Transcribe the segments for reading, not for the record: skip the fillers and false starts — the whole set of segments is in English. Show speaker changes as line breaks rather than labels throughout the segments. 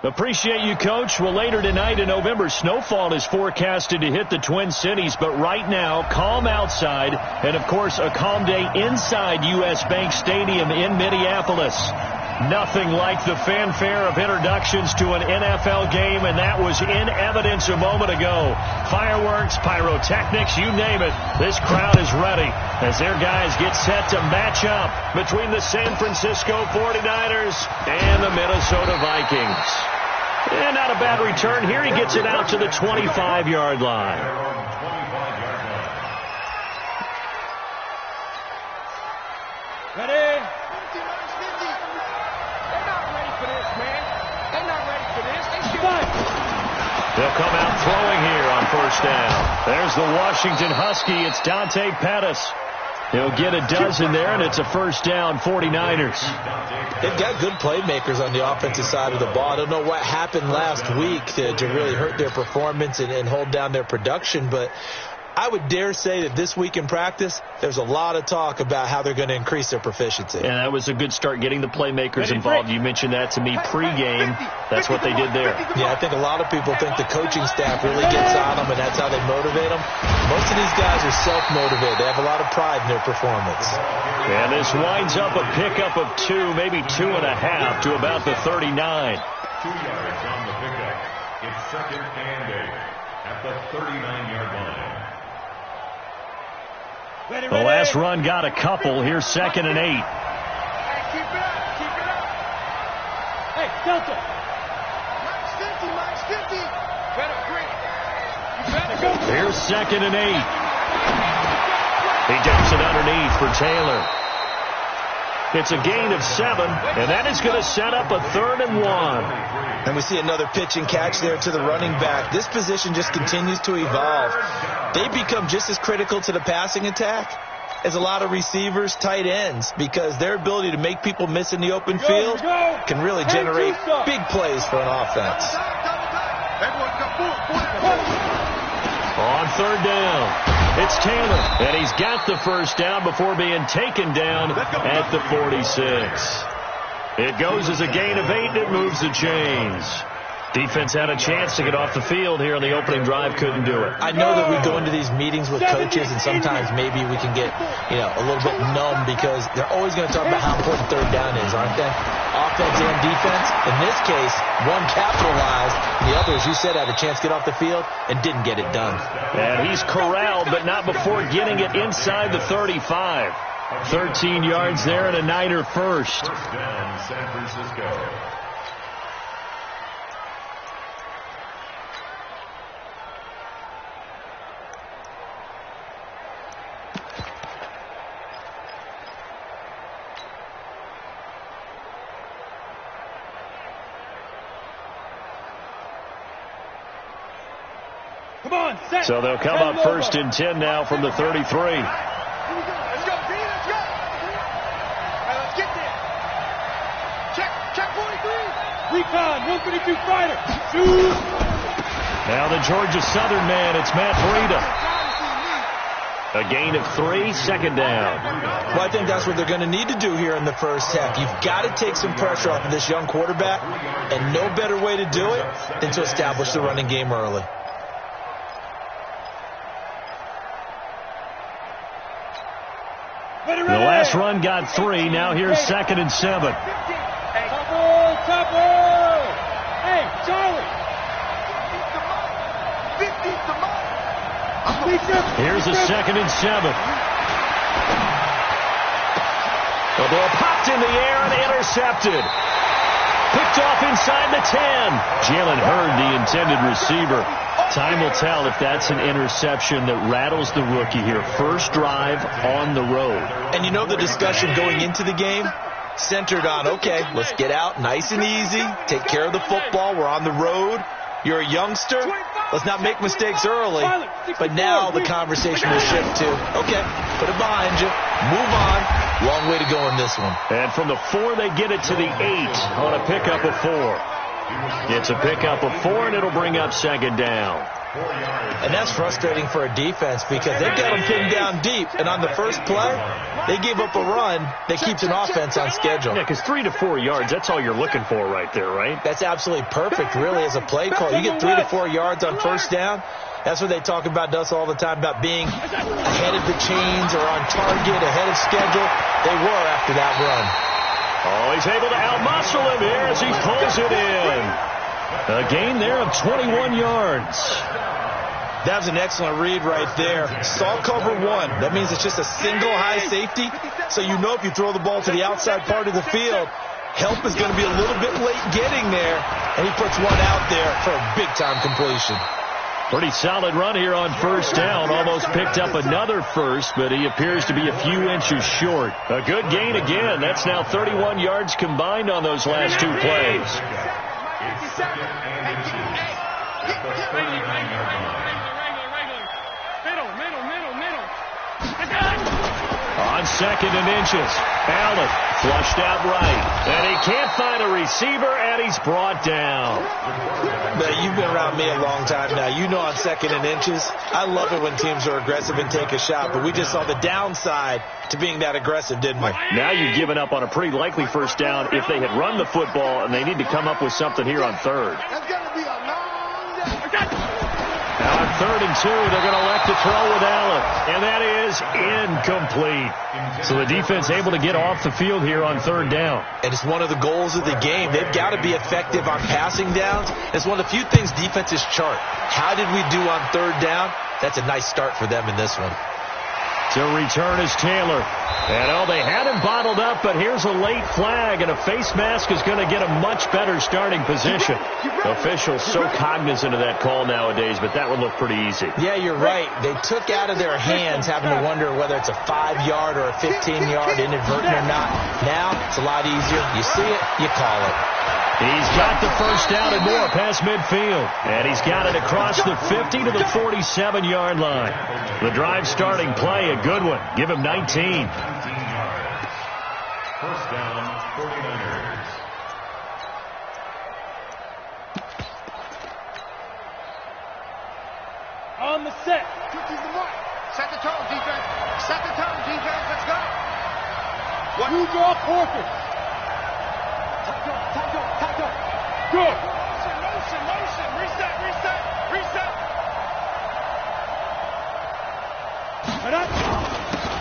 Appreciate you, Coach. Well, later tonight in November, snowfall is forecasted to hit the Twin Cities, but right now, calm outside, and, of course, a calm day inside U.S. Bank Stadium in Minneapolis. Nothing like the fanfare of introductions to an NFL game, and that was in evidence a moment ago. Fireworks, pyrotechnics, you name it. This crowd is ready as their guys get set to match up between the San Francisco 49ers and the Minnesota Vikings. And not a bad return. Here he gets it out to the 25-yard line.
Ready? They're not ready for this, man. They're not ready for this. They should.
They'll come out throwing here on first down. There's the Washington Husky. It's Dante Pettis. He'll get a dozen there, and it's a first down, 49ers.
They've got good playmakers on the offensive side of the ball. I don't know what happened last week to really hurt their performance and hold down their production, but I would dare say that this week in practice, there's a lot of talk about how they're going to increase their proficiency.
And that was a good start, getting the playmakers involved. You mentioned that to me pregame. That's what they did there.
Yeah, I think a lot of people think the coaching staff really gets on them, and that's how they motivate them. Most of these guys are self-motivated. They have a lot of pride in their performance.
And this winds up a pickup of 2, maybe 2.5 to about the 39.
2 yards on the pickup. It's second and 8 at the 39-yard line.
The last run got a couple. Here's second and 8.
Hey, keep it up. Keep it up. Hey, Delta. Minus 50. Better quick. You better go.
Here's second and 8. He dumps it underneath for Taylor. It's a gain of 7, and that is going to set up a 3rd and 1.
And we see another pitch and catch there to the running back. This position just continues to evolve. They become just as critical to the passing attack as a lot of receivers, tight ends, because their ability to make people miss in the open field can really generate big plays for an offense.
On 3rd down, it's Taylor, and he's got the first down before being taken down at the 46. It goes as a gain of 8, and it moves the chains. Defense had a chance to get off the field here on the opening drive, couldn't do it.
I know that we go into these meetings with coaches, and sometimes maybe we can get, a little bit numb because they're always going to talk about how important 3rd down is, aren't they? Offense and defense. In this case, one capitalized, and the other, as you said, had a chance to get off the field and didn't get it done.
And he's corralled, but not before getting it inside the 35. 13 yards there and a Niner first.
First down, San Francisco.
Come on, set.
So they'll come up 1st and 10 now from the 33.
Let's go, let's go. Let's get there. Check 43. Recon, 152 fighter. Shoot.
Now the Georgia Southern man, it's Matt Breida. A gain of 3, second down.
Well, I think that's what they're going to need to do here in the first half. You've got to take some pressure off of this young quarterback, and no better way to do it than to establish the running game early.
The last run got 3. Now here's 2nd and 7.
Topple! Hey, Charlie!
Here's a 2nd and 7. The ball popped in the air and intercepted. Picked off inside the 10. Jalen Hurd, the intended receiver. Time will tell if that's an interception that rattles the rookie here. First drive on the road.
And you know the discussion going into the game centered on, okay, let's get out nice and easy, take care of the football, we're on the road. You're a youngster, let's not make mistakes early. But now the conversation will shift to, okay, put it behind you, move on. Long way to go in this one.
And from the 4, they get it to the 8 on a pickup of 4. It's a pickup of 4, and it'll bring up second down.
And that's frustrating for a defense because they've got them pinned down deep. And on the first play, they gave up a run that keeps an offense on schedule.
Yeah, because 3 to 4 yards, that's all you're looking for right there, right?
That's absolutely perfect, really, as a play call. You get 3 to 4 yards on first down. That's what they talk about us all the time, about being ahead of the chains or on target, ahead of schedule. They were after that run.
Oh, he's able to outmuscle him here as he pulls it in. A gain there of 21 yards.
That was an excellent read right there. Saw cover 1. That means it's just a single high safety. So you know if you throw the ball to the outside part of the field, help is going to be a little bit late getting there. And he puts one out there for a big-time completion.
Pretty solid run here on first down. Almost picked up another first, but he appears to be a few inches short. A good gain again. That's now 31 yards combined on those last 2 plays.
It's second and 2 at the 39-yard line.
On second and inches, Allen flushed out right. And he can't find a receiver, and he's brought down.
Now, you've been around me a long time now. You know on second and inches, I love it when teams are aggressive and take a shot. But we just saw the downside to being that aggressive, didn't we?
Now you've given up on a pretty likely first down if they had run the football, and they need to come up with something here on third.
That's going to be a long day.
Now on 3rd and 2, they're going to elect to throw with Allen. And that is incomplete. So the defense able to get off the field here on 3rd down.
And it's one of the goals of the game. They've got to be effective on passing downs. It's one of the few things defenses chart. How did we do on 3rd down? That's a nice start for them in this one.
To return is Taylor. And, oh, they had him bottled up, but here's a late flag, and a face mask is going to get a much better starting position. Officials so cognizant of that call nowadays, but that would look pretty easy.
Yeah, you're right. They took out of their hands having to wonder whether it's a 5-yard or a 15-yard inadvertent or not. Now, it's a lot easier. You see it, you call it.
He's got the first down and more past midfield. And he's got it across the 50 to the 47-yard line. The drive starting play, a good one. Give him 19.
First down, 49ers.
On the set. Set the tone, defense. Set the tone, defense. Let's go. What? Use off Hawkins. Good. Motion. Reset.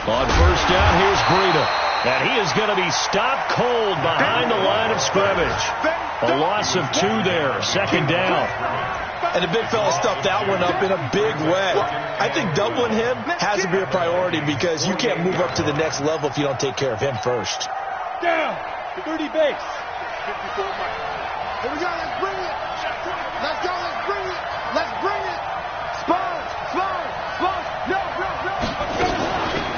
On first down, here's Breida. And he is going to be stopped cold behind the line of scrimmage. A loss of 2 there, second down.
And the big fella stuffed that one up in a big way. I think doubling him has to be a priority because you can't move up to the next level if you don't take care of him first.
Down. 30 base. 54 miles. Here we go, let's bring it. Let's go, let's bring it. Let's bring it. Spurs. No.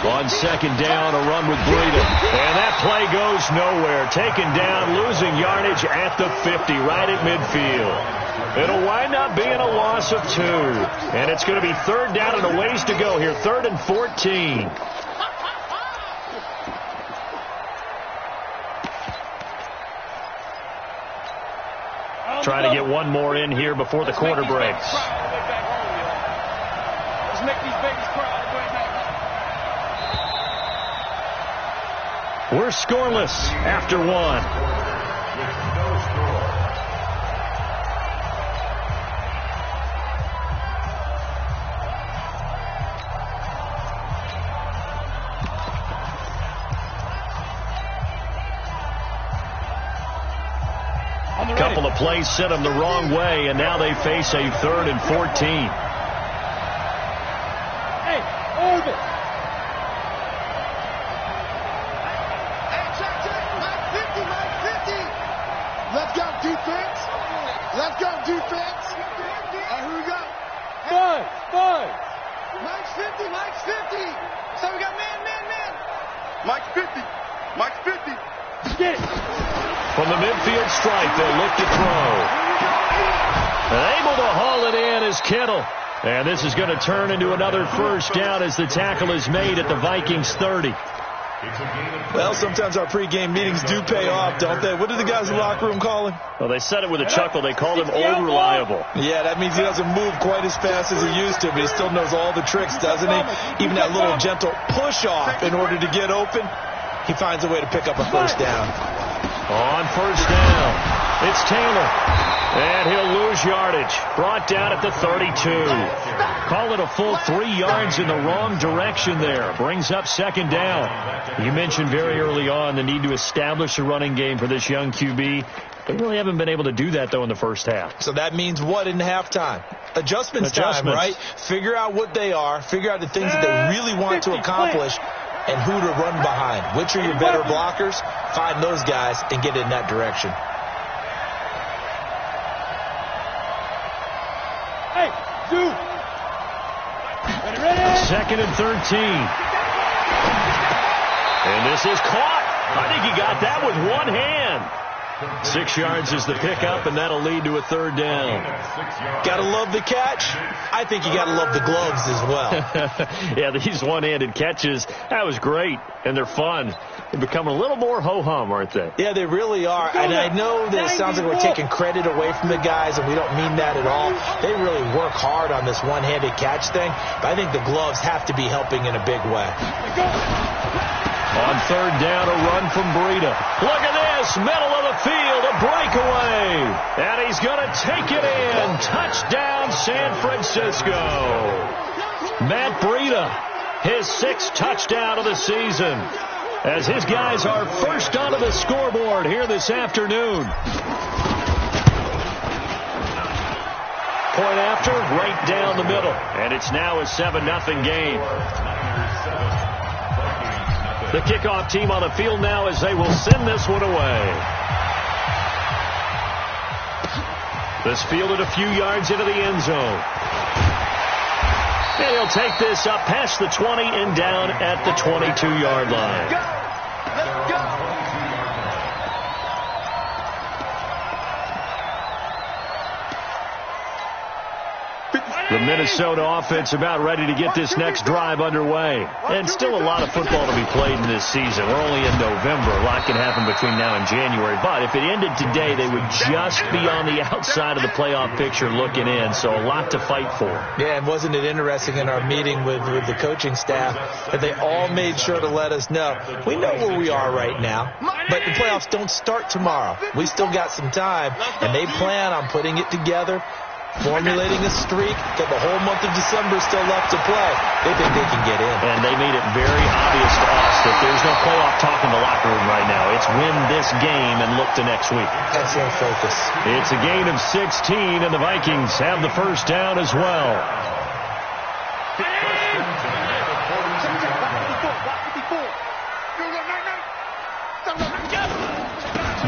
On second down, a run with Breida. And that play goes nowhere. Taken down, losing yardage at the 50, right at midfield. It'll wind up being a loss of 2. And it's going to be 3rd down and a ways to go here. 3rd and 14. Trying to get one more in here before the quarter breaks.
Let's make these babies cry.
We're scoreless after 1. A couple of plays sent them the wrong way, and now they face a 3rd and 14.
Hey, orbit. Hey, check. Mike 50. Let's go, defense. Here we go. Five. Mike's 50. So we got man. Mike's 50. Get it.
From the midfield stripe, they'll look to throw. Able to haul it in is Kittle. And this is going to turn into another first down as the tackle is made at the Vikings 30.
Well, sometimes our pregame meetings do pay off, don't they? What do the guys in the locker room call him?
Well, they said it with a chuckle. They called him Old Reliable.
Yeah, that means he doesn't move quite as fast as he used to, but he still knows all the tricks, doesn't he? Even that little gentle push-off in order to get open, he finds a way to pick up a first down.
On first down, it's Taylor. And he'll lose yardage. Brought down at the 32. Call it a full 3 yards in the wrong direction there. Brings up second down. You mentioned very early on the need to establish a running game for this young QB. They really haven't been able to do that, though, in the first half.
So that means what in halftime? Adjustments time, right? Figure out what they are. Figure out the things that they really want to accomplish and who to run behind. Which are your better blockers? Find those guys and get in that direction.
Second and 13. And this is caught. I think he got that with one hand. 6 yards is the pickup, and that'll lead to a third down.
Gotta love the catch. I think you gotta love the gloves as well.
Yeah, these one-handed catches, that was great, and they're fun. They're becoming a little more ho-hum, aren't they?
Yeah, they really are, and I know that it sounds like we're taking credit away from the guys, and we don't mean that at all. They really work hard on this one-handed catch thing, but I think the gloves have to be helping in a big way.
On third down, a run from Breida. Look at this, middle of the field, a breakaway. And he's going to take it in. Touchdown, San Francisco. Matt Breida, his 6th touchdown of the season, as his guys are first onto the scoreboard here this afternoon. Point after, right down the middle. And it's now a 7-0 game. The kickoff team on the field now as they will send this one away. This fielded a few yards into the end zone. And he'll take this up past the 20 and down at the 22-yard line.
Let's go.
The Minnesota offense about ready to get this next drive underway. And still a lot of football to be played in this season. We're only in November. A lot can happen between now and January. But if it ended today, they would just be on the outside of the playoff picture looking in. So a lot to fight for.
Yeah, and wasn't it interesting in our meeting with the coaching staff that they all made sure to let us know. We know where we are right now, but the playoffs don't start tomorrow. We still got some time, and they plan on putting it together, formulating a streak, got the whole month of December still left to play. They think they can get in.
And they made it very obvious to us that there's no playoff talk in the locker room right now. It's win this game and look to next week.
Excellent focus.
It's a gain of 16, and the Vikings have the first down as well.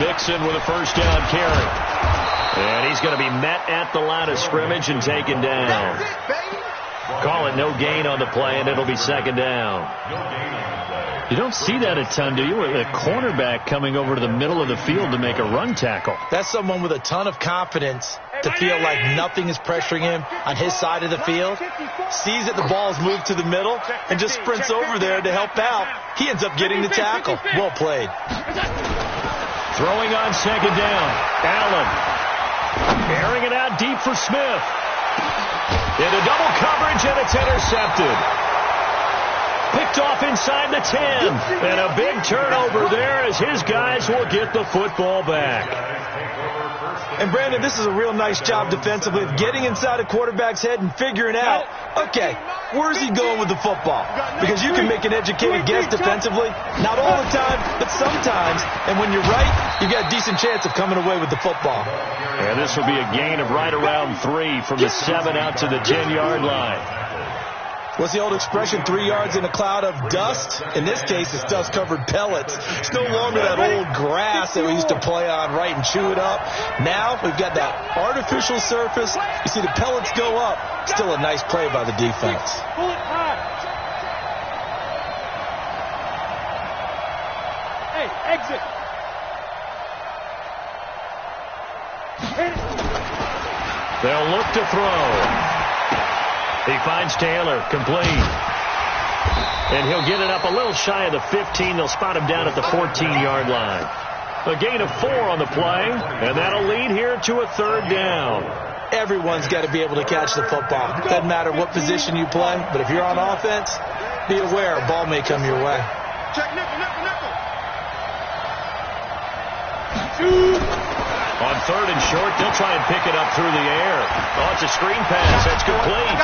Mixon with a first down carry. And he's going to be met at the line of scrimmage and taken down. Call it no gain on the play, and it'll be second down. You don't see that a ton, do you? A cornerback coming over to the middle of the field to make a run tackle.
That's someone with a ton of confidence to feel like nothing is pressuring him on his side of the field. Sees that the ball's moved to the middle and just sprints over there to help out. He ends up getting the tackle. Well played.
Throwing on second down. Allen. Airing it out deep for Smith. Into double coverage, and it's intercepted. Picked off inside the 10. And a big turnover there as his guys will get the football back.
And Brandon, this is a real nice job defensively of getting inside a quarterback's head and figuring out, okay, where's he going with the football? Because you can make an educated guess defensively. Not all the time, but sometimes. And when you're right, you've got a decent chance of coming away with the football.
And this will be a gain of right around 3 from the 7 out to the 10-yard line.
What's the old expression, 3 yards in a cloud of dust? In this case, it's dust-covered pellets. It's no longer that old grass that we used to play on, right, and chew it up. Now we've got that artificial surface. You see the pellets go up. Still a nice play by the defense.
Hey, exit.
They'll look to throw. He finds Taylor, complete. And he'll get it up a little shy of the 15. They'll spot him down at the 14-yard line. A gain of 4 on the play, and that'll lead here to a 3rd down.
Everyone's got to be able to catch the football. Doesn't matter what position you play, but if you're on offense, be aware a ball may come your way.
Check nickel.
On 3rd and short, they'll try and pick it up through the air. Oh, it's a screen pass. That's complete.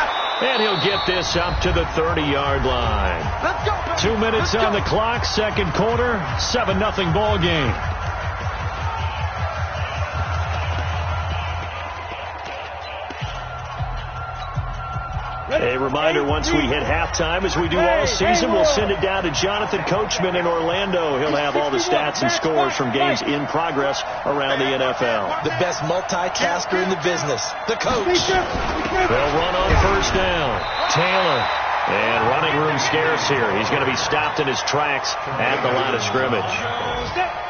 And he'll get this up to the 30-yard line.
Let's go.
2 minutes on the clock, second quarter, 7-0 ball game. A reminder, once we hit halftime, as we do all season, we'll send it down to Jonathan Coachman in Orlando. He'll have all the stats and scores from games in progress around the NFL.
The best multitasker in the business, the coach.
They'll run on 1st down. Taylor. And running room scarce here. He's going to be stopped in his tracks at the line of scrimmage.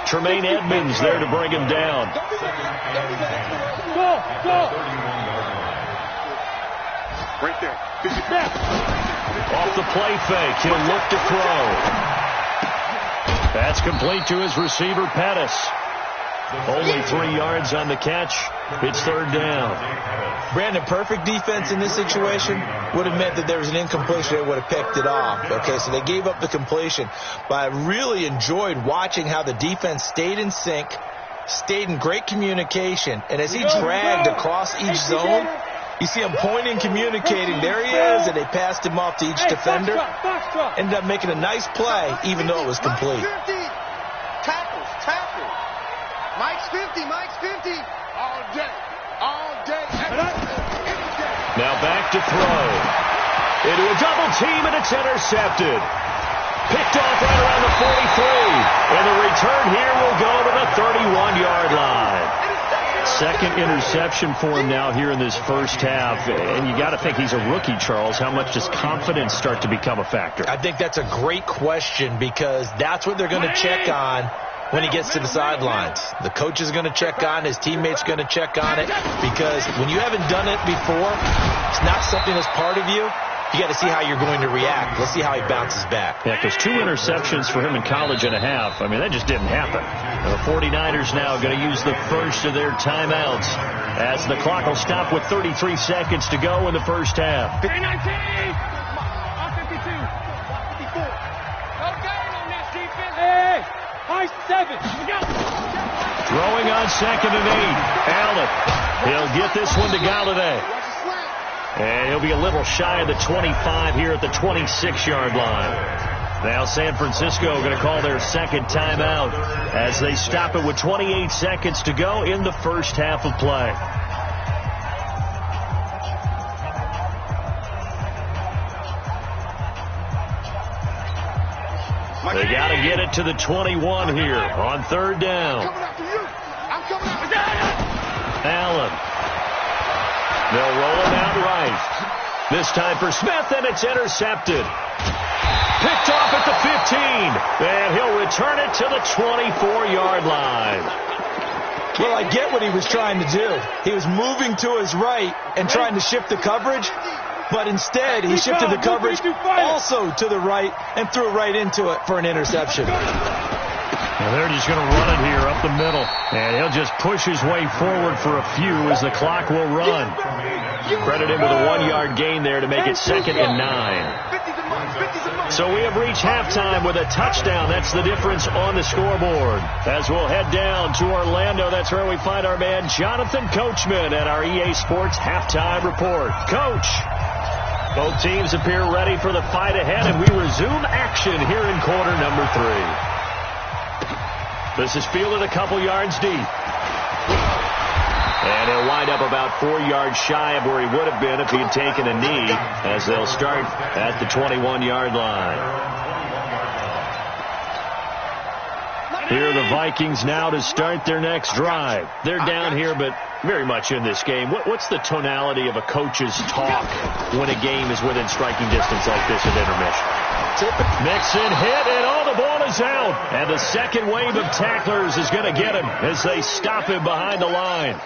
Tremaine Edmonds there to bring him down.
Go. Right there.
Off the play fake, he'll look to throw. That's complete to his receiver, Pettis. Only 3 yards on the catch. It's 3rd down.
Brandon, perfect defense in this situation would have meant that there was an incompletion. They would have picked it off. Okay, so they gave up the completion. But I really enjoyed watching how the defense stayed in sync, stayed in great communication. And as he dragged across each zone, you see him pointing, communicating. There he is, and they passed him off to each defender. Ended up making a nice play, even though it was complete.
Tackles. Mike's 50. All day.
Now back to throw. Into a double team, and it's intercepted. Picked off right around the 43. And the return here will go to the 31-yard line. 2nd interception for him now here in this first half. And you got to think he's a rookie, Charles. How much does confidence start to become a factor?
I think that's a great question, because that's what they're going to check on when he gets to the sidelines. The coach is going to check on, his teammates going to check on it, because when you haven't done it before, it's not something that's part of you. You got to see how you're going to react. Let's see how he bounces back.
Yeah, because 2 interceptions for him in college and a half. I mean, that just didn't happen. The 49ers now going to use the first of their timeouts as the clock will stop with 33 seconds to go in the first half.
19. 52. 54. Okay on this defense. Hey. High 7.
Throwing on 2nd and 8. Allen. He'll get this one to Galladay. And he'll be a little shy of the 25 here at the 26-yard line. Now San Francisco going to call their 2nd timeout as they stop it with 28 seconds to go in the first half of play. They got to get it to the 21 here on 3rd down. Allen. They'll roll him out right. This time for Smith, and it's intercepted. Picked off at the 15, and he'll return it to the 24-yard line.
Well, I get what he was trying to do. He was moving to his right and trying to shift the coverage, but instead he shifted the coverage also to the right and threw right into it for an interception.
Now they're just going to run it here up the middle, and he'll just push his way forward for a few as the clock will run. Credit him with a 1-yard gain there to make it 2nd and 9. So we have reached halftime with a touchdown. That's the difference on the scoreboard. As we'll head down to Orlando, that's where we find our man Jonathan Coachman at our EA Sports Halftime Report. Coach, both teams appear ready for the fight ahead, and we resume action here in quarter number 3. This is fielded a couple yards deep. And he'll wind up about 4 yards shy of where he would have been if he had taken a knee, as they'll start at the 21-yard line. Here are the Vikings now to start their next drive. They're down here, but very much in this game. What's the tonality of a coach's talk when a game is within striking distance like this at intermission? Mixon hit, and the ball is out. And the second wave of tacklers is going to get him as they stop him behind the line.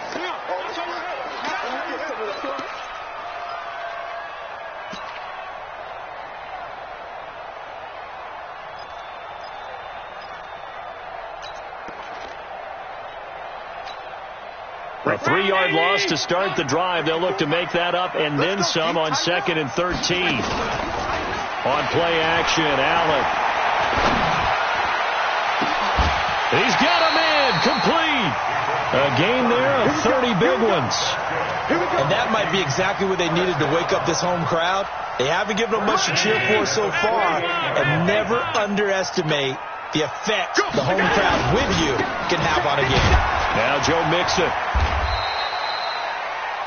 A 3-yard loss to start the drive. They'll look to make that up and then some on 2nd and 13. On play action, Allen. He's got a man complete. A gain there of 30 big ones.
And that might be exactly what they needed to wake up this home crowd. They haven't given them much to cheer for so far. And never underestimate the effect the home crowd with you can have on a game.
Now Joe Mixon.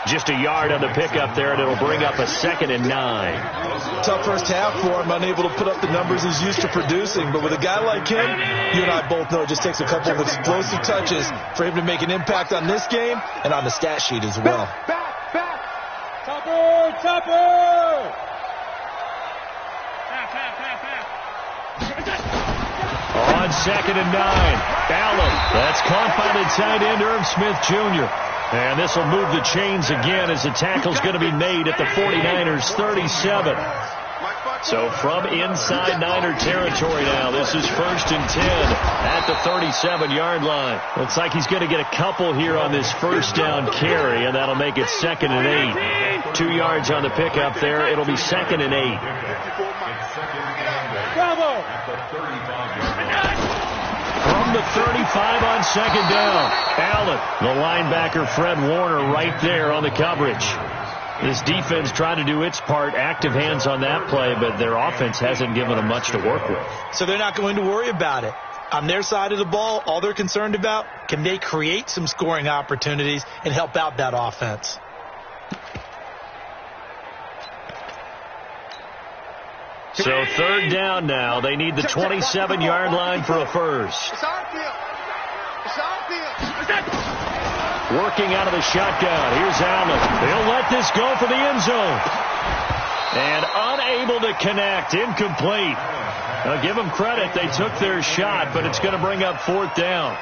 Just a yard on the pickup there, and it'll bring up a 2nd and 9.
Tough first half for him, unable to put up the numbers he's used to producing. But with a guy like him, you and I both know it just takes a couple of explosive touches for him to make an impact on this game and on the stat sheet as well.
Back. Topper.
On 2nd and 9, Allen. That's caught by the tight end, Irv Smith Jr. And this will move the chains again as the tackle's going to be made at the 49ers 37. So from inside Niner territory now, this is 1st and 10 at the 37-yard line. Looks like he's going to get a couple here on this first down carry, and that'll make it 2nd and 8. 2 yards on the pickup there. It'll be 2nd and 8.
Bravo!
From the 35 on 2nd down, Allen, the linebacker Fred Warner right there on the coverage. This defense trying to do its part, active hands on that play, but their offense hasn't given them much to work with.
So they're not going to worry about it. On their side of the ball, all they're concerned about, can they create some scoring opportunities and help out that offense?
So 3rd down now. They need the 27-yard line for a first.
It's our field.
Working out of the shotgun. Here's Allen. They'll let this go for the end zone. And unable to connect. Incomplete. Now give them credit. They took their shot, but it's going to bring up 4th down.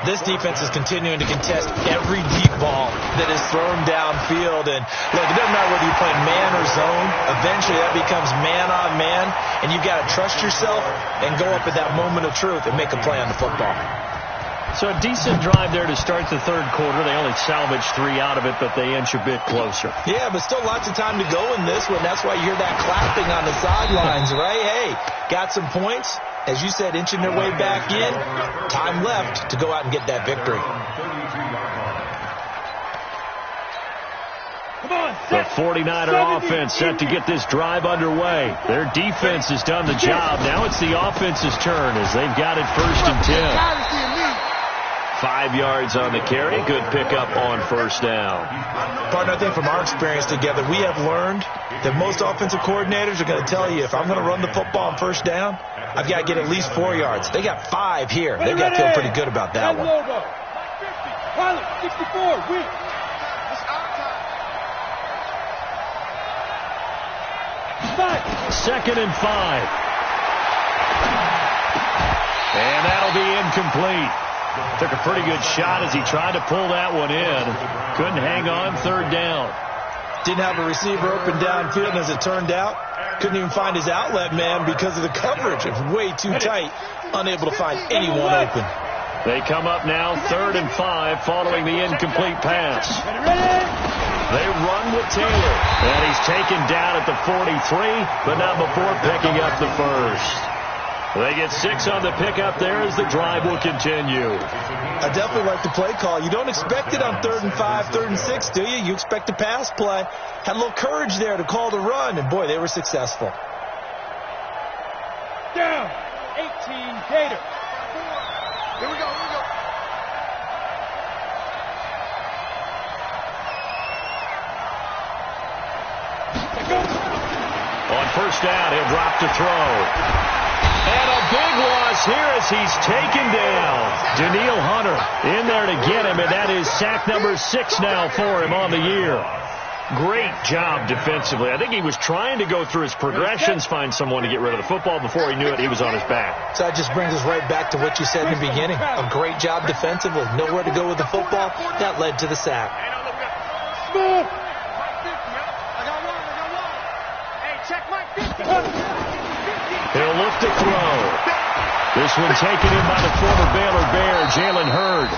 This defense is continuing to contest every deep ball that is thrown downfield. And look, it doesn't matter whether you're playing man or zone. Eventually that becomes man on man. And you've got to trust yourself and go up at that moment of truth and make a play on the football.
So a decent drive there to start the 3rd quarter. They only salvaged 3 out of it, but they inch a bit closer.
Yeah, but still lots of time to go in this one. That's why you hear that clapping on the sidelines, right? Hey, got some points. As you said, inching their way back in. Time left to go out and get that victory.
The 49er offense set to get this drive underway. Their defense has done the job. Now it's the offense's turn as they've got it 1st and 10. 5 yards on the carry. Good pickup on 1st down.
Partner, I think from our experience together, we have learned that most offensive coordinators are going to tell you, if I'm going to run the football on 1st down, I've got to get at least 4 yards. They got 5 here. They've got to feel pretty good about that one.
64, win.
2nd and 5. And that'll be incomplete. Took a pretty good shot as he tried to pull that one in. Couldn't hang on 3rd down.
Didn't have a receiver open downfield, and as it turned out, couldn't even find his outlet man because of the coverage. It was way too tight, unable to find anyone open.
They come up now 3rd and 5 following the incomplete pass. They run with Taylor, and he's taken down at the 43, but not before picking up the first. They get 6 on the pickup there as the drive will continue.
I definitely like the play call. You don't expect it on 3rd and 5, 3rd and 6, do you? You expect a pass play. Had a little courage there to call the run, and boy, they were successful.
Down, 18, Gator. Here we go.
On 1st down, he'll drop to throw. And a big loss here as he's taken down. Daniil Hunter in there to get him, and that is sack number 6 now for him on the year. Great job defensively. I think he was trying to go through his progressions, find someone to get rid of the football. Before he knew it, he was on his back.
So that just brings us right back to what you said in the beginning. A great job defensively. Nowhere to go with the football. That led to the sack.
Smooth.
He'll look to throw. This one taken in by the former Baylor Bear, Jalen Hurd.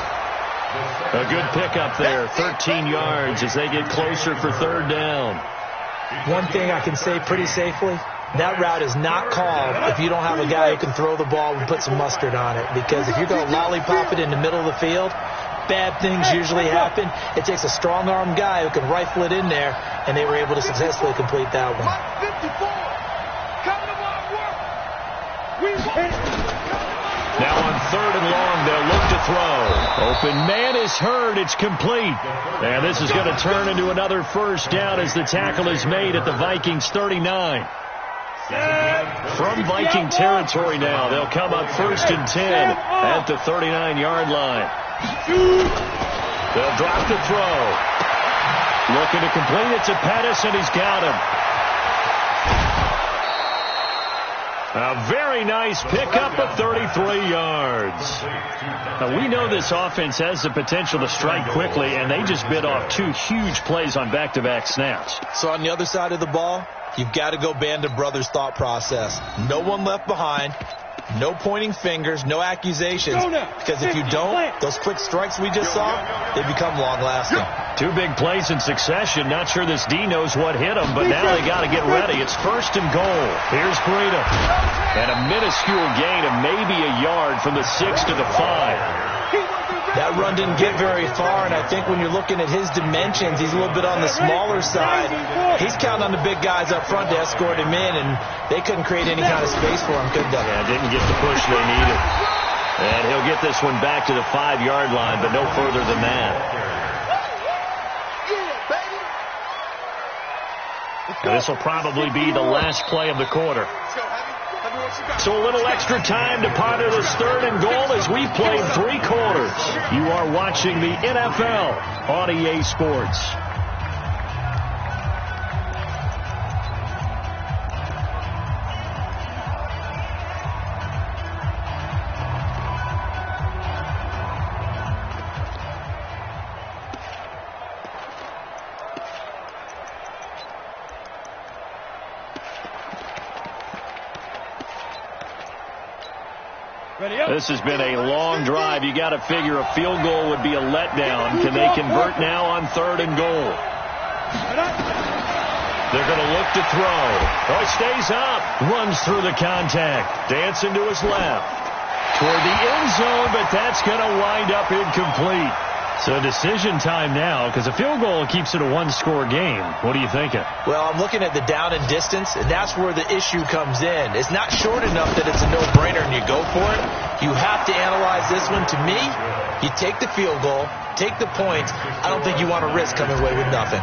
A good pickup there, 13 yards as they get closer for third down.
One thing I can say pretty safely, that route is not called if you don't have a guy who can throw the ball and put some mustard on it. Because if you're going to lollipop it in the middle of the field, bad things usually happen. It takes a strong-arm guy who can rifle it in there, and they were able to successfully complete that one.
Now on third and long, they'll look to throw. Open man is heard. It's complete. And this is going to turn into another first down as the tackle is made at the Vikings 39. From Viking territory now, they'll come up first and 10 at the 39-yard line. They'll drop the throw. Looking to complete it to Pettis, and he's got him. A very nice pickup of 33 yards. Now, we know this offense has the potential to strike quickly, and they just bit off two huge plays on back-to-back snaps.
So on the other side of the ball, you've got to go Band of Brothers thought process. No one left behind. No pointing fingers, no accusations. Because if you don't, those quick strikes we just saw, they become long-lasting.
Two big plays in succession. Not sure this D knows what hit them, but now they got to get ready. It's first and goal. Here's Breida. And a minuscule gain of maybe a yard from the 6 to the 5.
That run didn't get very far, and I think when you're looking at his dimensions, he's a little bit on the smaller side. He's counting on the big guys up front to escort him in, and they couldn't create any kind of space for him, could they?
Yeah, didn't get the push they needed. And he'll get this one back to the 5-yard line, but no further than that. This will probably be the last play of the quarter. So a little extra time to ponder this third and goal as we've played 3 quarters. You are watching the NFL on EA Sports. This has been a long drive. You got to figure a field goal would be a letdown. Can they convert now on third and goal? They're going to look to throw. Oh, he stays up. Runs through the contact. Dancing to his left. Toward the end zone, but that's going to wind up incomplete. So decision time now, because a field goal keeps it a one-score game. What are you thinking?
Well, I'm looking at the down and distance, and that's where the issue comes in. It's not short enough that it's a no-brainer and you go for it. You have to analyze this one. To me, you take the field goal, take the points. I don't think you want to risk coming away with nothing.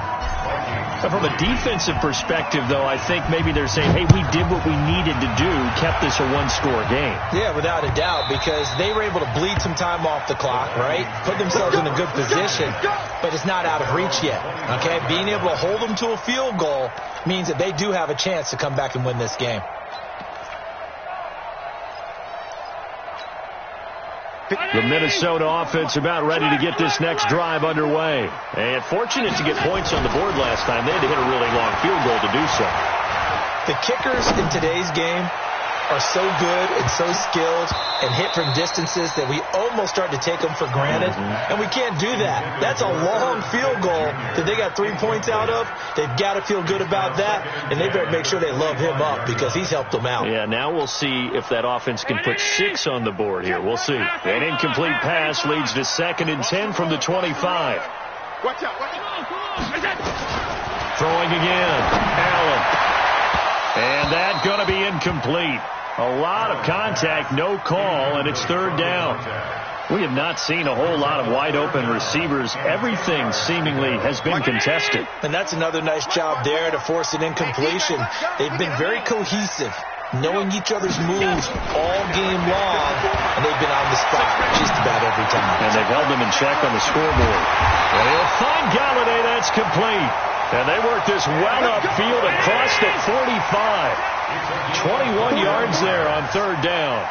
From a defensive perspective, though, I think maybe they're saying, hey, we did what we needed to do, kept this a one-score game.
Yeah, without a doubt, because they were able to bleed some time off the clock, right? Put themselves in a good position, but it's not out of reach yet, okay? Being able to hold them to a field goal means that they do have a chance to come back and win this game.
The Minnesota offense about ready to get this next drive underway. And fortunate to get points on the board last time. They had to hit a really long field goal to do so.
The kickers in today's game are so good and so skilled and hit from distances that we almost start to take them for granted. And we can't do that. That's a long field goal that they got 3 points out of. They've got to feel good about that, and they better make sure they love him up because he's helped them out.
Yeah, now we'll see if that offense can put 6 on the board here. We'll see. An incomplete pass leads to 2nd and 10 from the 25.
Watch out.
Throwing again. Allen. And that's going to be incomplete. A lot of contact, no call, and it's third down. We have not seen a whole lot of wide-open receivers. Everything seemingly has been contested.
And that's another nice job there to force an incompletion. They've been very cohesive, knowing each other's moves all game long, and they've been on the spot just about every time.
And they've held them in check on the scoreboard. And he'll find Galladay. That's complete. And they work this well upfield across the 45. 21 yards there on third down.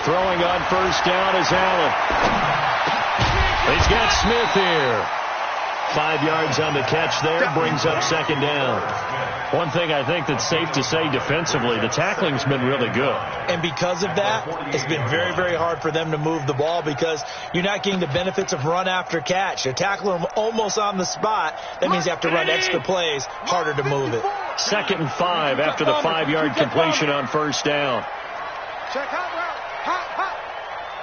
Throwing on first down is Allen. He's got Smith here. 5 yards on the catch there, brings up second down. One thing I think that's safe to say defensively, the tackling's been really good.
And because of that, it's been very, very hard for them to move the ball because you're not getting the benefits of run after catch. You're tackling them almost on the spot. That means you have to run extra plays, harder to move it.
2nd and 5 after the 5-yard completion on first down.
Check hot route. Hot.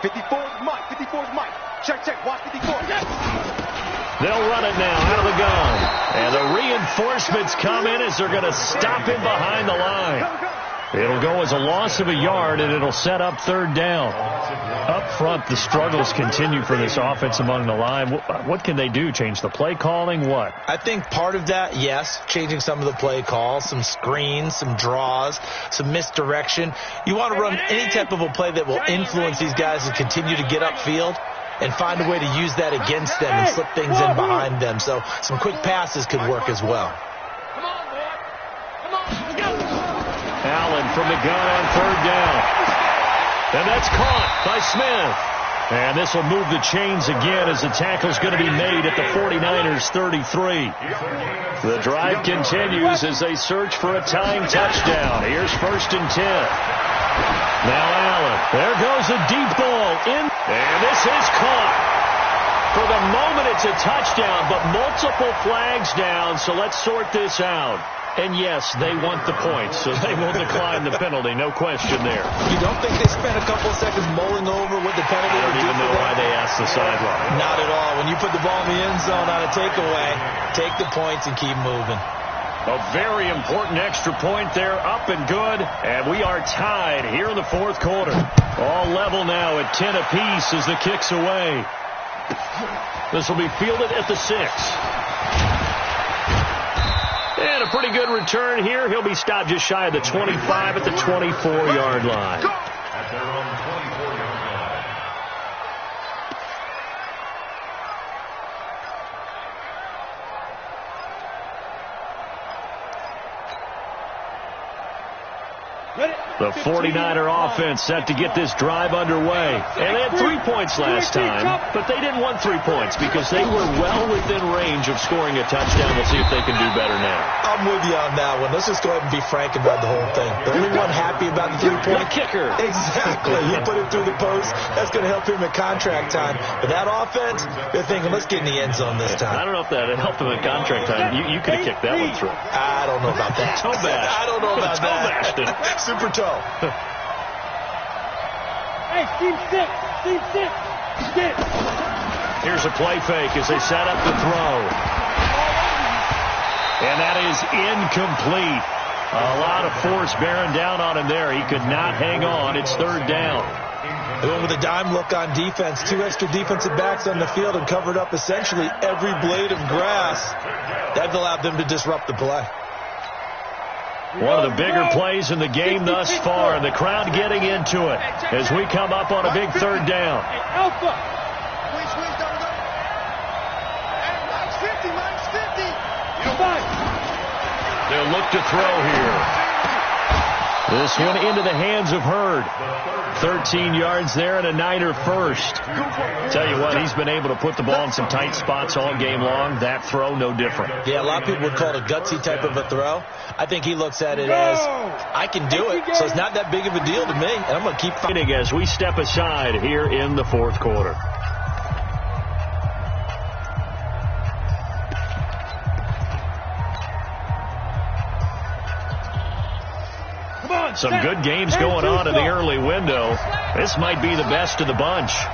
54's Mike. 54's Mike. Check. Watch 54.
They'll run it now out of the gun. And the reinforcements come in as they're going to stop him behind the line. It'll go as a loss of a yard, and it'll set up third down. Up front, the struggles continue for this offense among the line. What can they do? Change the play calling? What?
I think part of that, yes, changing some of the play calls, some screens, some draws, some misdirection. You want to run any type of a play that will influence these guys to continue to get upfield and find a way to use that against them and slip things in behind them. So some quick passes could work as well.
Allen from the gun on third down. And that's caught by Smith. And this will move the chains again as the tackle's going to be made at the 49ers 33. The drive continues as they search for a tying touchdown. Here's 1st and 10. Now Allen. There goes a deep ball in. And this is caught. For the moment, it's a touchdown, but multiple flags down, so let's sort this out. And yes, they want the points, so they will decline the penalty, no question there.
You don't think they spent a couple of seconds mulling over what the penalty would do?
I don't even know why they asked the sideline.
Not at all. When you put the ball in the end zone on a takeaway, take the points and keep moving.
A very important extra point there, up and good, and we are tied here in the fourth quarter. All level now at 10 apiece as the kick's away. This will be fielded at the 6. And a pretty good return here. He'll be stopped just shy of the 25 at the 24-yard line.
At their own 24-yard line.
The 49er offense set to get this drive underway. And they had 3 points last time, but they didn't want 3 points because they were well within range of scoring a touchdown. We'll see if they can do better now.
I'm with you on that one. Let's just go ahead and be frank about the whole thing. The only one happy about the 3-point
kicker.
Exactly. He put it through the post. That's going to help him at contract time. But that offense, they're thinking, let's get in the end zone this time.
I don't know if that helped him at contract time. You could have kicked that one through.
I don't know about that.
Toe bash.
I don't know about that. Super toe.
Hey, team 6. Get.
Here's a play fake as they set up the throw. And that is incomplete. A lot of force bearing down on him there. He could not hang on. It's third down.
They went with a dime look on defense. 2 extra defensive backs on the field and covered up essentially every blade of grass. That allowed them to disrupt the play.
One of the bigger plays in the game thus far, and the crowd getting into it as we come up on a big third down.
Alpha. Squeeze, don't go. Hey, Mike's 50.
They'll look to throw here. This one into the hands of Hurd. 13 yards there and a Niner first. Tell you what, he's been able to put the ball in some tight spots all game long. That throw, no different.
Yeah, a lot of people would call it a gutsy type of a throw. I think he looks at it as, I can do it, so it's not that big of a deal to me, and I'm going to keep fighting.
As we step aside here in the fourth quarter. Some good games going on in the early window. This might be the best of the bunch.
6-6.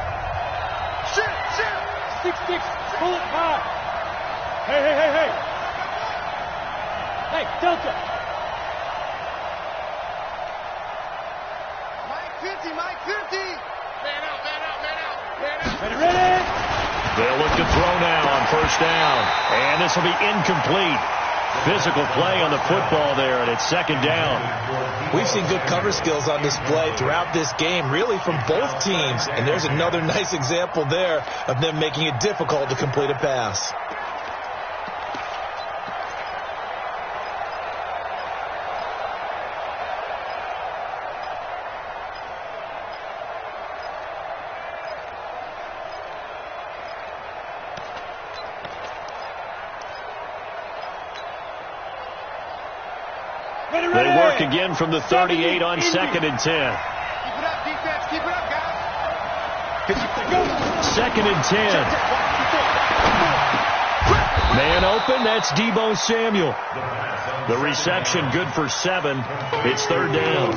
Pull it high. Hey. Hey, Delta. Mike 50. Man out. Ready.
They'll look to throw now on first down. And this will be incomplete. Physical play on the football there, and it's second down.
We've seen good cover skills on display throughout this game, really from both teams. And there's another nice example there of them making it difficult to complete a pass.
Attack again from the 38 on 2nd and 10.
Keep it up, defense. Keep it up, guys.
2nd and 10. Man open, that's Deebo Samuel. The reception good for 7. It's 3rd down.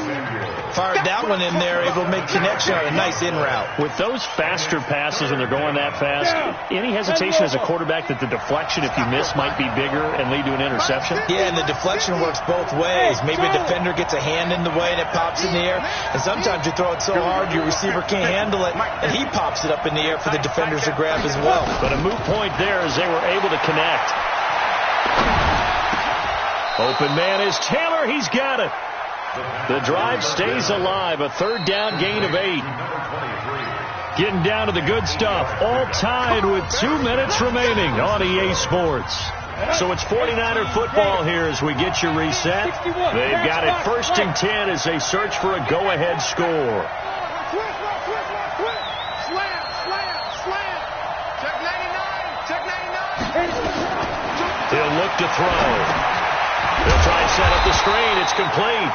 Fired that one in there, able to make connection on a nice in route.
With those faster passes and they're going that fast, any hesitation as a quarterback that the deflection, if you miss, might be bigger and lead to an interception?
Yeah, and the deflection works both ways. Maybe a defender gets a hand in the way and it pops in the air. And sometimes you throw it so hard your receiver can't handle it, and he pops it up in the air for the defenders to grab as well.
But a moot point there as they were able to connect. Open man is Taylor. He's got it. The drive stays alive. A 3rd down gain of 8. Getting down to the good stuff. All tied with 2 minutes remaining on EA Sports. So it's 49er football here as we get you reset. They've got it 1st and 10 as they search for a go-ahead score.
Slam. Check 99.
He'll look to throw. They'll try and set up the screen. It's complete.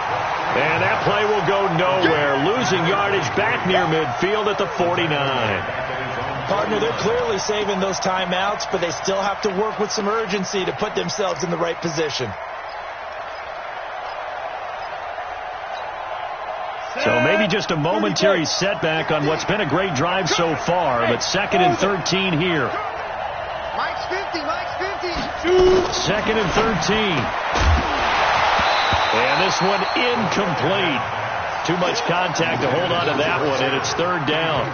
And that play will go nowhere. Losing yardage back near midfield at the 49.
Partner, they're clearly saving those timeouts, but they still have to work with some urgency to put themselves in the right position.
So maybe just a momentary setback on what's been a great drive so far, but 2nd and 13 here.
Mike's 50.
2nd and 13. And this one incomplete. Too much contact to hold on to that one, and it's 3rd down.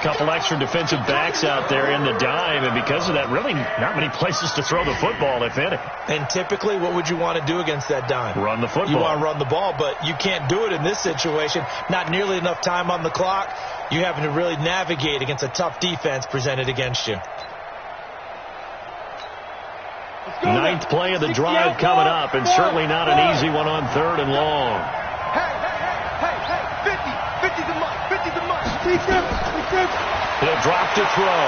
Couple extra defensive backs out there in the dime, and because of that, really not many places to throw the football, if any.
And typically, what would you want to do against that dime?
Run the football.
You want to run the ball, but you can't do it in this situation. Not nearly enough time on the clock. You're having to really navigate against a tough defense presented against you.
9th play of the drive coming up, and certainly not an easy one on 3rd and long.
Hey, 50's a mark. 50's a mark.
He'll drop to throw.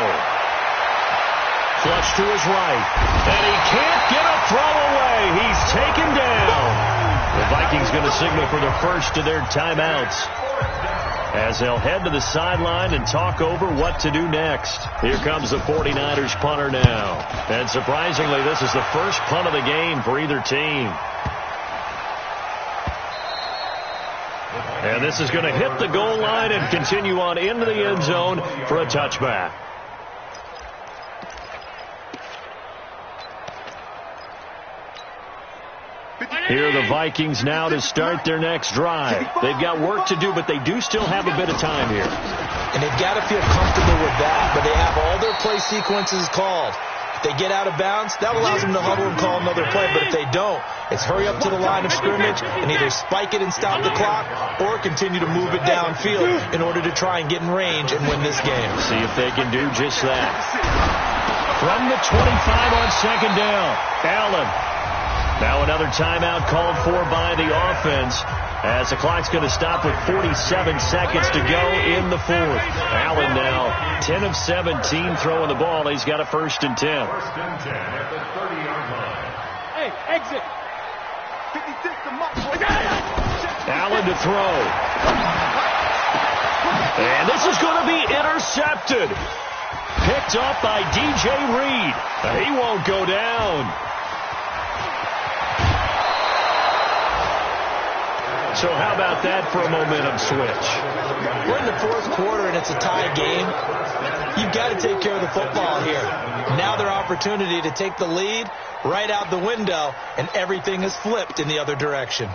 Flush to his right. And he can't get a throw away. He's taken down. The Vikings going to signal for the first of their timeouts as they'll head to the sideline and talk over what to do next. Here comes the 49ers punter now. And surprisingly, this is the first punt of the game for either team. And this is going to hit the goal line and continue on into the end zone for a touchback. Here are the Vikings now to start their next drive. They've got work to do, but they do still have a bit of time here.
And they've got to feel comfortable with that, but they have all their play sequences called. If they get out of bounds, that allows them to huddle and call another play, but if they don't, it's hurry up to the line of scrimmage and either spike it and stop the clock or continue to move it downfield in order to try and get in range and win this game.
See if they can do just that. From the 25 on 2nd down, Allen. Now another timeout called for by the offense as the clock's going to stop with 47 seconds to go in the 4th. Allen now 10 of 17 throwing the ball. He's got a 1st and 10.
1st and 10 at the 30-yard line.
Hey, exit. 56 to mark.
Allen to throw. And this is going to be intercepted. Picked up by DJ Reed. He won't go down. So how about that for a momentum switch?
We're in the 4th quarter and it's a tie game. You've got to take care of the football here. Now their opportunity to take the lead right out the window, and everything is flipped in the other direction.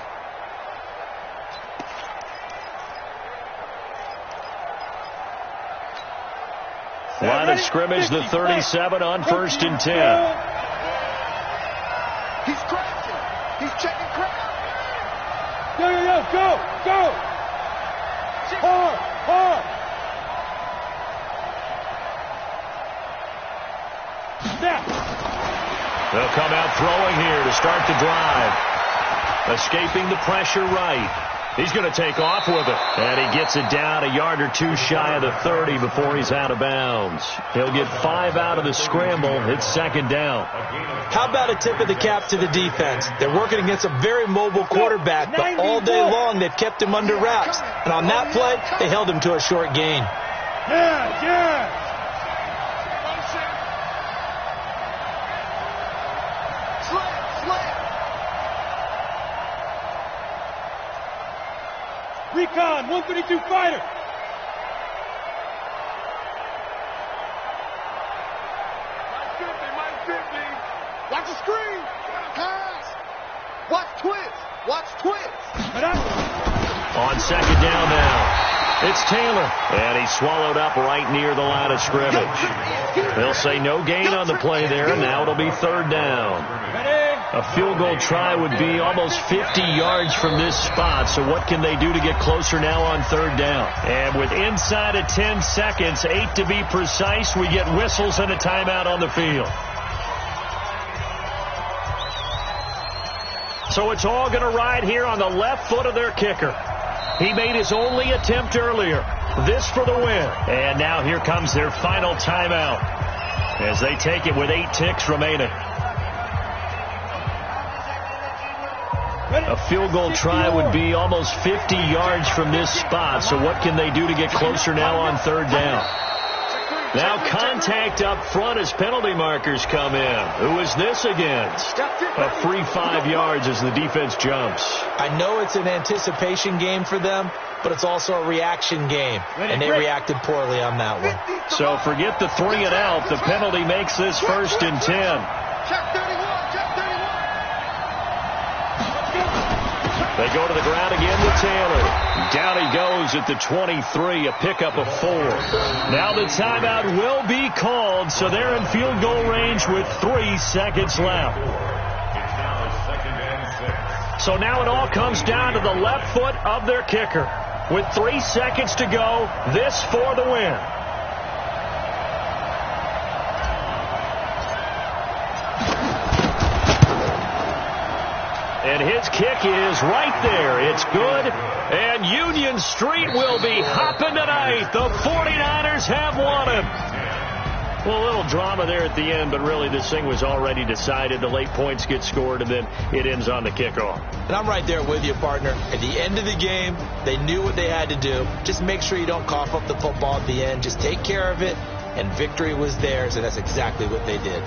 Line of scrimmage, the 37 on 1st and 10.
He's crashing. He's checking crash.
Go. Hard. Snap.
They'll come out throwing here to start the drive. Escaping the pressure right. He's going to take off with it. And he gets it down a yard or two shy of the 30 before he's out of bounds. He'll get 5 out of the scramble. It's second down.
How about a tip of the cap to the defense? They're working against a very mobile quarterback, but all day long they've kept him under wraps. And on that play, they held him to a short gain.
Yeah. Recon, 132 fighter.
Watch the screen. Pass. Watch twist. Watch twist.
On second down now, it's Taylor. And he's swallowed up right near the line of scrimmage. They'll say no gain on the play there. Now it'll be third down. A field goal try would be almost 50 yards from this spot. So what can they do to get closer now on third down? And with inside of 10 seconds, 8 to be precise, we get whistles and a timeout on the field. So it's all going to ride here on the left foot of their kicker. He made his only attempt earlier. This for the win. And now here comes their final timeout as they take it with 8 ticks remaining. A field goal try would be almost 50 yards from this spot. So what can they do to get closer now on third down? Now contact up front as penalty markers come in. Who is this against? A free 5 yards as the defense jumps.
I know it's an anticipation game for them, but it's also a reaction game, and they reacted poorly on that one.
So forget the 3 and out. The penalty makes this 1st and 10.
Check 31. Check 31.
They go to the ground again with Taylor. Down he goes at the 23, a pickup of 4. Now the timeout will be called, so they're in field goal range with 3 seconds left.
It's now second and 6.
So now it all comes down to the left foot of their kicker. With 3 seconds to go, this for the win. And his kick is right there. It's good. And Union Street will be hopping tonight. The 49ers have won it. Well, a little drama there at the end, but really this thing was already decided. The late points get scored, and then it ends on the kickoff.
And I'm right there with you, partner. At the end of the game, they knew what they had to do. Just make sure you don't cough up the football at the end. Just take care of it, and victory was theirs, and that's exactly what they did.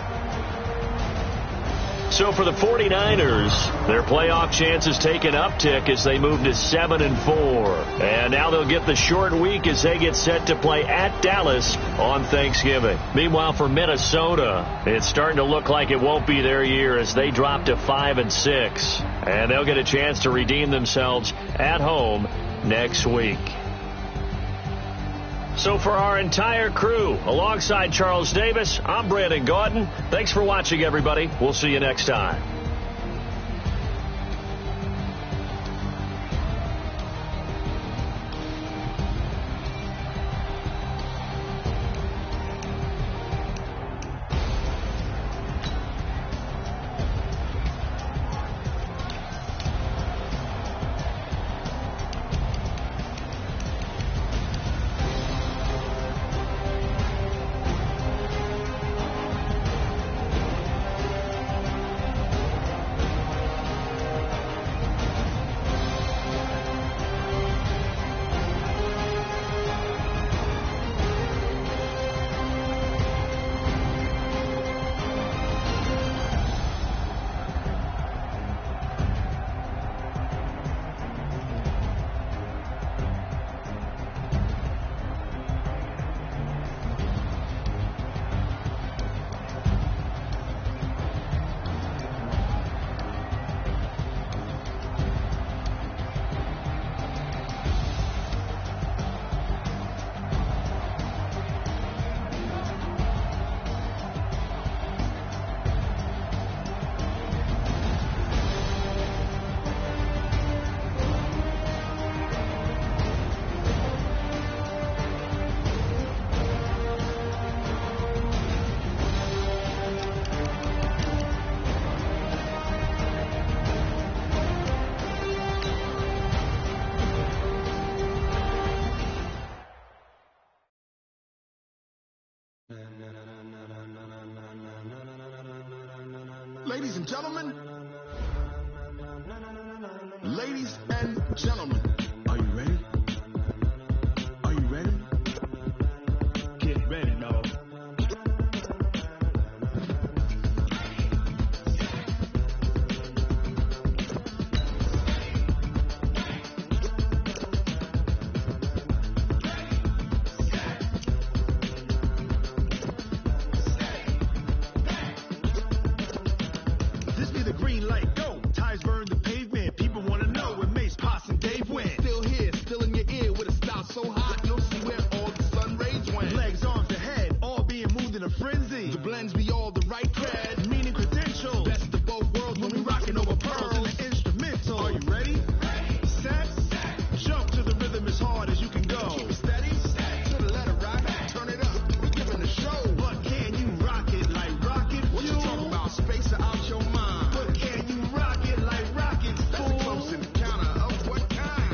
So for the 49ers, their playoff chances take an uptick as they move to 7-4. And now they'll get the short week as they get set to play at Dallas on Thanksgiving. Meanwhile, for Minnesota, it's starting to look like it won't be their year as they drop to 5-6. And they'll get a chance to redeem themselves at home next week. So for our entire crew, alongside Charles Davis, I'm Brandon Gaudin. Thanks for watching, everybody. We'll see you next time.
Ladies and gentlemen. Ladies and gentlemen. Are you ready? Are you ready? Get ready, dog. This be the green light, go. Tires burn the pavement. People want to know where Mace, Potts, and Dave went. Still here, still in your ear with a style so hot, you'll see where all the sun rays went. Legs, arms, and head, all being moved in a frenzy. The blends be all the right cred, meaning credentials. Best of both worlds when we rocking over pearls and the instrumental. Are you ready? Set, jump to the rhythm as hard as you can go. Keep it steady, to the letter right, turn it up, we giving the show. But can you rock it like rocket? What you talking about? Space or out your mind? But can you rock it like rockets? That's a close encounter of what kind?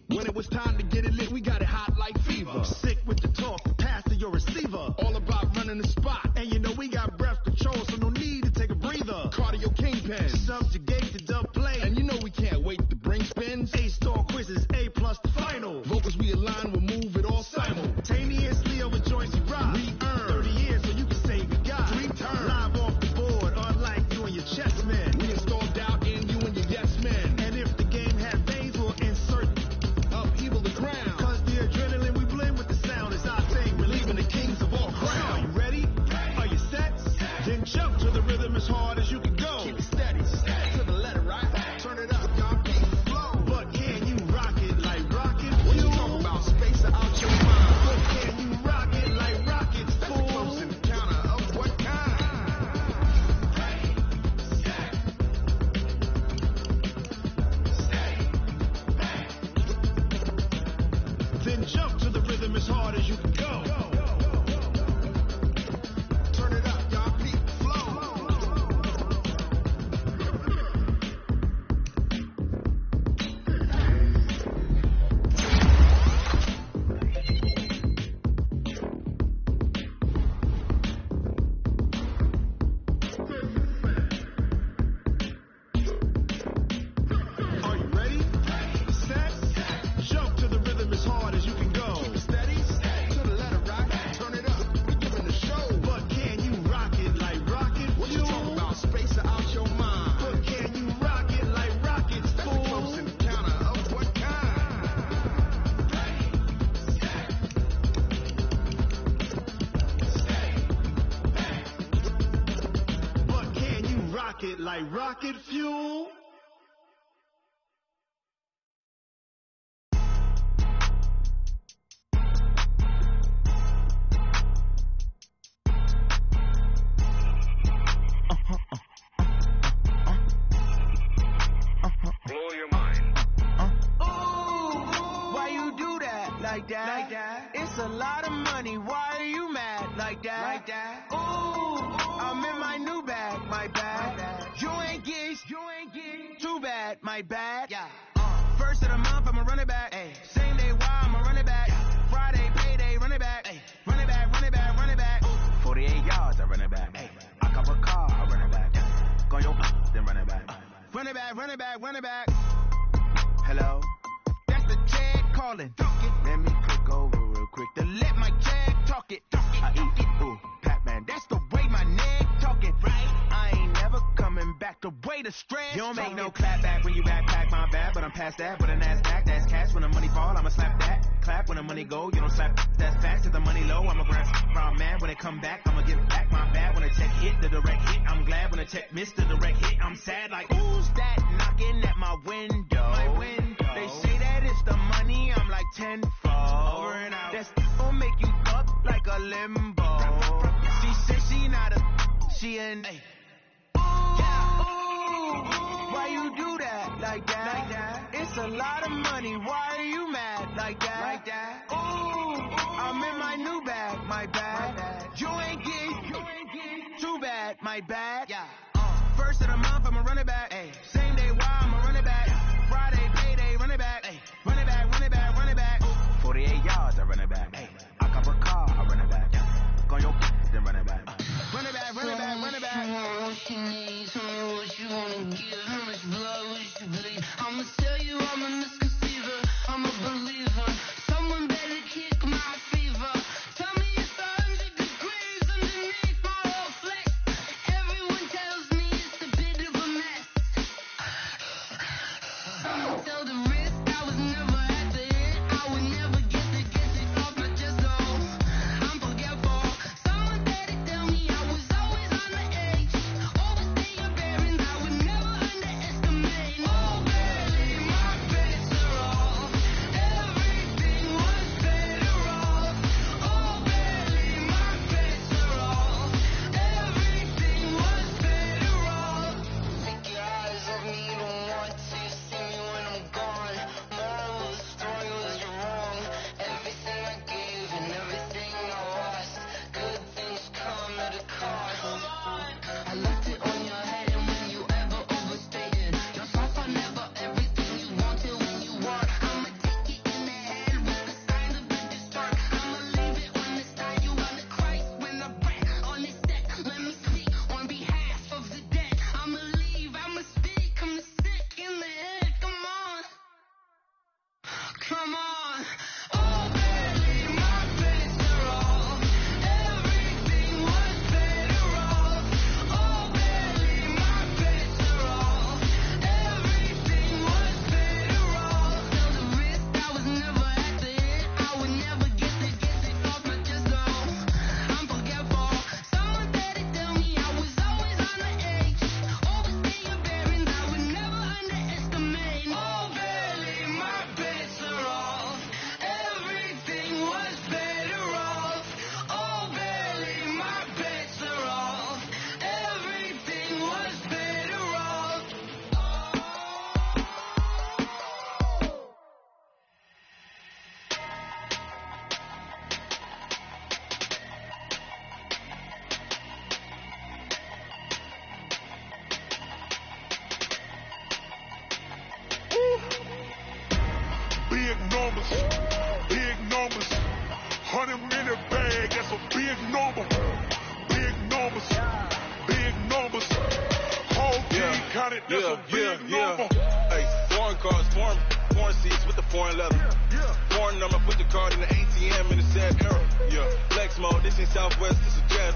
When it was time to get it lit, we got it hot like fever. Sick with the talk, pass to your receiver. All about running the spot, and you know we got breath control, so no need to take a breather. Cardio kingpin, subjugate the dub play, and you know we can't wait to bring spins. A-star quizzes, A+ the final. Vocals we align, we'll move it all simultaneously over joints we rock. We earn 30 years, so you can say we got 3 turns. Live off the board, unlike you and your chess men. We installed doubt in you and your yes men. And if the game had veins, we'll insert upheaval the ground. Cause the adrenaline we blend with the sound is our thing, relieving the kings of all crowns. Are you ready? Are you set? Then jump to the rhythm as hard as you can go. Keep it steady, to the letter right. Turn it up, y'all, keep it flow. But can you rock it like rocket? What you talking about? Space or out your mind? But can you rock it like rockets? That's a close encounter of what kind? Then jump to the rhythm as hard as you can go. Turn it up, y'all, keep it flow. Are you ready? Set, jump to the rhythm as hard as you can go. Keep it steady, to the letter right. Turn it up, we giving the show. But can you rock it like rocket? What you talking about? Space or out your mind? But can you rock it like rockets? That's a close encounter of what kind? But can you rock it like rocket fuel?
Blow your mind.
Why you do that like that? It's a lot of money. Why are you mad like that? Ooh, I'm in my new bag, my bad. You ain't get too bad, my bad. Yeah. First of the month, I'ma run it back. Same day, why I'ma run it back. Friday, payday, run it back. Run it back, run it back, run it back. 48 yards, I run it back. I cop a car, I run it back. Go yo, then run it back. Run it back, run it back, run it back. Hello? That's the check calling. Let me click over real quick to let my check talk it. I eat it, ooh, Pac-Man. That's the way my neck talking. Right? I ain't never coming back. The way the stress. You don't make no clap back when you backpack, my bad. But I'm past that with an ass back. That's cash when the money fall. I'ma slap that. Clap when the money go. You don't slap. That's fast. If the money low, I'ma grab from man. When it come back, I'ma give back my bad. When the check hit, the direct hit. I'm glad when the check missed the direct hit. I'm sad like who's that knocking at my window? My window. They say that it's the money. I'm like tenfold. Over and out. That's gonna make you up like a limbo. She said she not a. She an. Why you do that like that? It's a lot of money. Why are you mad like that? Ooh, I'm in my new bag, my bad. You ain't get too bad, my bad. Yeah. First of the month, I'ma run it back. Same day, why I'ma run it back. Friday, payday, run it back. Run it back, run it back, run it back. 48 yards, I run it back. I cop a car, I run it back. Go yo,
Big numbers, 100-minute bag, that's a big number. Big numbers, whole team counted, that's a big number.
Hey, foreign cars, foreign seats with the foreign leather. Foreign number, put the card in the ATM in the sad era. Flex mode, this ain't Southwest, this is jet.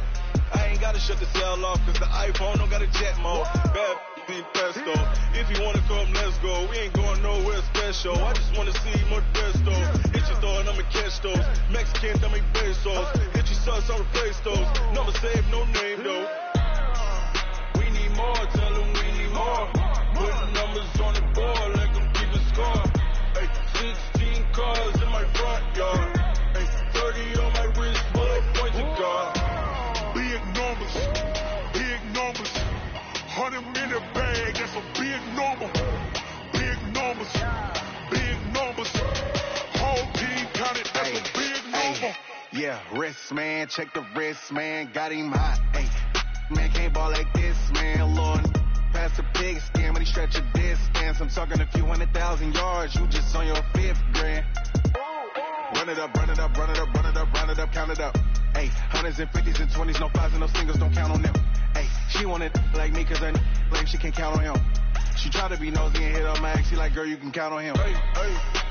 I ain't gotta shut the cell off, cause the iPhone don't got a jet mode. Bad be pesto. If you wanna come, let's go. We ain't going nowhere special. I just wanna see Modesto. Hit your throw and I'ma catch those. Mexican, I make pesos. Hit your sus, I'll replace those. Never save no name though. We need more, tell them we need more. Put numbers on the board, let them keep the score. Hey, 16 cars in my front yard. Hey, 30 on my wrist, bullet points of God.
Big numbers, 100-minute bag, that's a big number. Big numbers, whole team counted, that's a big number.
Yeah, wrist man, check the wrist man, got him hot. Ay, man can't ball like this, man. Lord, pass the pig skin when he stretch a distance. I'm talking a few 100,000 yards, you just on your 5th grand. Run it up, count it up. Ay, hundreds and 50s and 20s, no 5s and no singles, don't count on them. Ay, she want it like me, cause her blame she can't count on him. She try to be nosy and hit up my ex, she like, girl, you can count on him.
Hey.